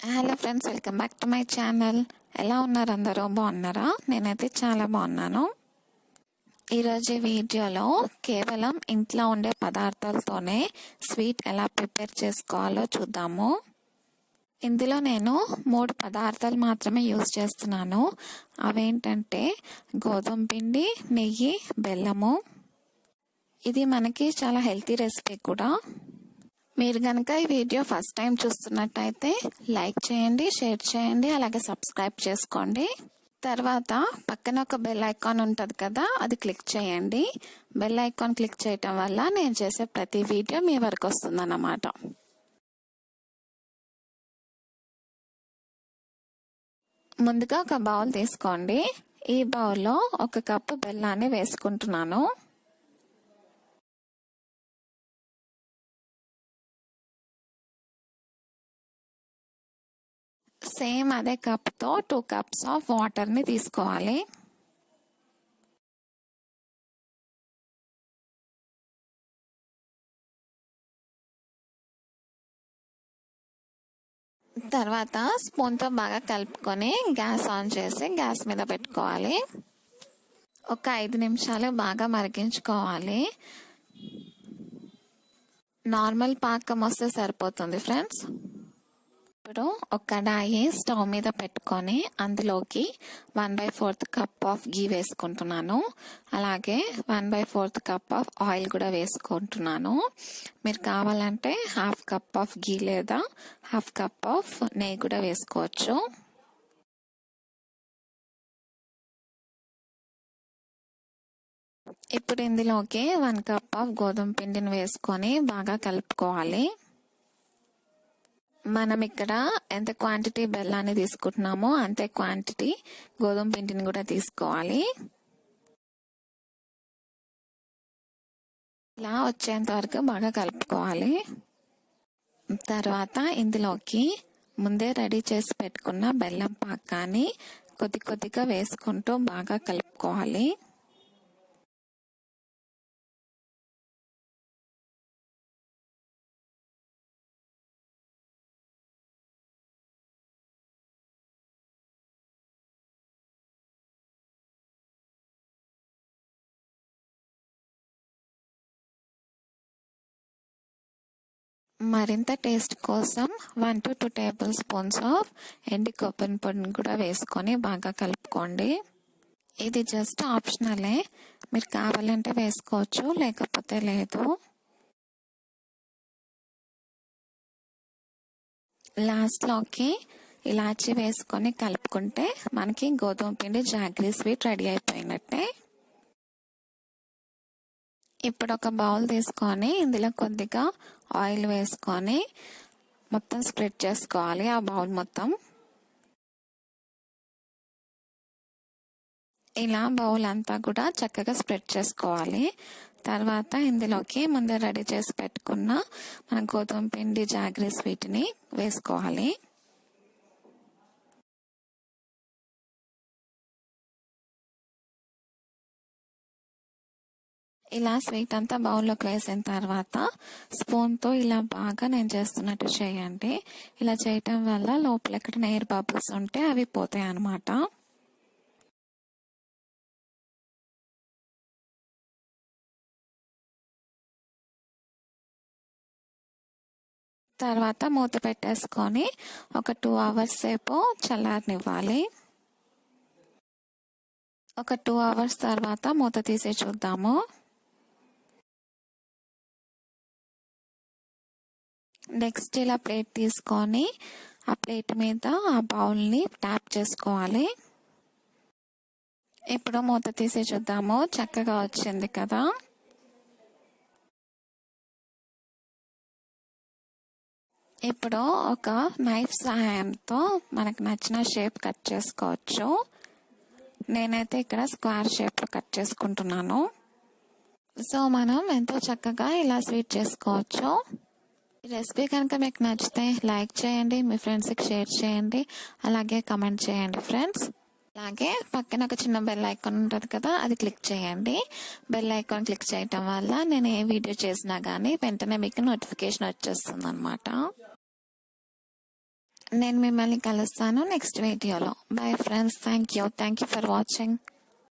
Hello friends, welcome back to my channel. ఎలా ఉన్నారు అందరూ? బాగున్నారా? నేనైతే చాలా బాగున్నాను. ఈరోజు వీడియోలో కేవలం ఇంట్లో ఉండే పదార్థాలతోనే స్వీట్ ఎలా ప్రిపేర్ చేసుకోవాలో చూద్దాము. ఇందులో నేను 3 పదార్థాలు మాత్రమే యూజ్ చేస్తున్నాను. అవేంటంటే గోధుమ పిండి, నెయ్యి, బెల్లము. ఇది మనకి చాలా హెల్తీ రెసిపీ కూడా. మీరు కనుక ఈ వీడియో ఫస్ట్ టైం చూస్తున్నట్టయితే లైక్ చేయండి, షేర్ చేయండి, అలాగే సబ్స్క్రైబ్ చేసుకోండి. తర్వాత పక్కన ఒక బెల్ ఐకాన్ ఉంటుంది కదా, అది క్లిక్ చేయండి. బెల్ ఐకాన్ క్లిక్ చేయటం వల్ల నేను చేసే ప్రతి వీడియో మీ వరకు వస్తుందన్నమాట. ముందుగా ఒక బౌల్ తీసుకోండి. ఈ బౌల్లో 1 కప్పు బెల్లాన్ని వేసుకుంటున్నాను. సేమ్ అదే కప్తో 2 కప్స్ ఆఫ్ వాటర్ని తీసుకోవాలి. తర్వాత స్పూన్తో బాగా కలుపుకొని గ్యాస్ ఆన్ చేసి గ్యాస్ మీద పెట్టుకోవాలి. ఒక 5 నిమిషాలు బాగా మరిగించుకోవాలి. నార్మల్ పాకం వస్తే సరిపోతుంది ఫ్రెండ్స్. ఇప్పుడు ఒక కడాయి స్టవ్ మీద పెట్టుకొని అందులోకి 1/4 కప్ ఆఫ్ గీ వేసుకుంటున్నాను. అలాగే 1/4 కప్ ఆఫ్ ఆయిల్ కూడా వేసుకుంటున్నాను. మీరు కావాలంటే 1/2 కప్ ఆఫ్ గీ లేదా 1/2 కప్ ఆఫ్ నెయ్యి కూడా వేసుకోవచ్చు. ఇప్పుడు ఇందులోకి 1 కప్ ఆఫ్ గోధుమ పిండిని వేసుకొని బాగా కలుపుకోవాలి. మనం ఇక్కడ ఎంత క్వాంటిటీ బెల్లాన్ని తీసుకుంటున్నామో అంతే క్వాంటిటీ గోధుమ పిండిని కూడా తీసుకోవాలి. ఇలా వచ్చేంత వరకు బాగా కలుపుకోవాలి. తర్వాత ఇందులోకి ముందే రెడీ చేసి పెట్టుకున్న బెల్లం పాకాన్ని కొద్ది కొద్దిగా వేసుకుంటూ బాగా కలుపుకోవాలి. మరింత టేస్ట్ కోసం 1 to 2 table spoons of MD కొబ్బరి పొడిని కూడా వేసుకొని బాగా కలుపుకోండి. ఇది జస్ట్ ఆప్షనలే, మీరు కావాలంటే వేసుకోవచ్చు, లేకపోతే లేదు. లాస్ట్లోకి ఇలాచి వేసుకొని కలుపుకుంటే మనకి గోధుమ పిండి జాగరీ స్వీట్ రెడీ అయిపోయినట్టే. ఇప్పుడు ఒక బౌల్ తీసుకొని ఇందులో కొద్దిగా ఆయిల్ వేసుకొని మొత్తం స్ప్రెడ్ చేసుకోవాలి ఆ బౌల్ మొత్తం. ఇలా బౌల్ అంతా కూడా చక్కగా స్ప్రెడ్ చేసుకోవాలి. తర్వాత ఇందులోకి ముందే రెడీ చేసి పెట్టుకున్న మన గోధుమ పిండి జాగరీ స్వీట్ని వేసుకోవాలి. ఇలా స్వీట్ అంతా బౌల్లోకి వేసిన తర్వాత స్పూన్తో ఇలా బాగా నేను చేస్తున్నట్టు చేయండి. ఇలా చేయటం వల్ల లోపల ఎక్కడ ఎయిర్ బబుల్స్ ఉంటే అవి పోతాయి అన్నమాట. తర్వాత మూత పెట్టేసుకొని ఒక 2 అవర్స్ సేపు చల్లారనివ్వాలి. ఒక 2 అవర్స్ తర్వాత మూత తీసి చూద్దాము. నెక్స్ట్ ఇలా ప్లేట్ తీసుకొని ఆ ప్లేట్ మీద ఆ బౌల్ని ట్యాప్ చేసుకోవాలి. ఇప్పుడు మూత తీసి చూద్దాము. చక్కగా వచ్చింది కదా. ఇప్పుడు ఒక నైఫ్ సహాయంతో మనకు నచ్చిన షేప్ కట్ చేసుకోవచ్చు. నేనైతే ఇక్కడ స్క్వేర్ షేప్లో కట్ చేసుకుంటున్నాను. సో మనం ఎంతో చక్కగా ఇలా స్వీట్ చేసుకోవచ్చు. ఈ రెసిపీ కనుక మీకు నచ్చితే లైక్ చేయండి, మీ ఫ్రెండ్స్కి షేర్ చేయండి, అలాగే కమెంట్ చేయండి ఫ్రెండ్స్. అలాగే పక్కన ఒక చిన్న బెల్ ఐకాన్ ఉంటుంది కదా, అది క్లిక్ చేయండి. బెల్ ఐకాన్ క్లిక్ చేయటం వల్ల నేను ఏ వీడియో చేసినా కానీ వెంటనే మీకు నోటిఫికేషన్ వచ్చేస్తుంది అన్నమాట. నేను మిమ్మల్ని కలుస్తాను నెక్స్ట్ వీడియోలో. Bye friends, thank you for watching.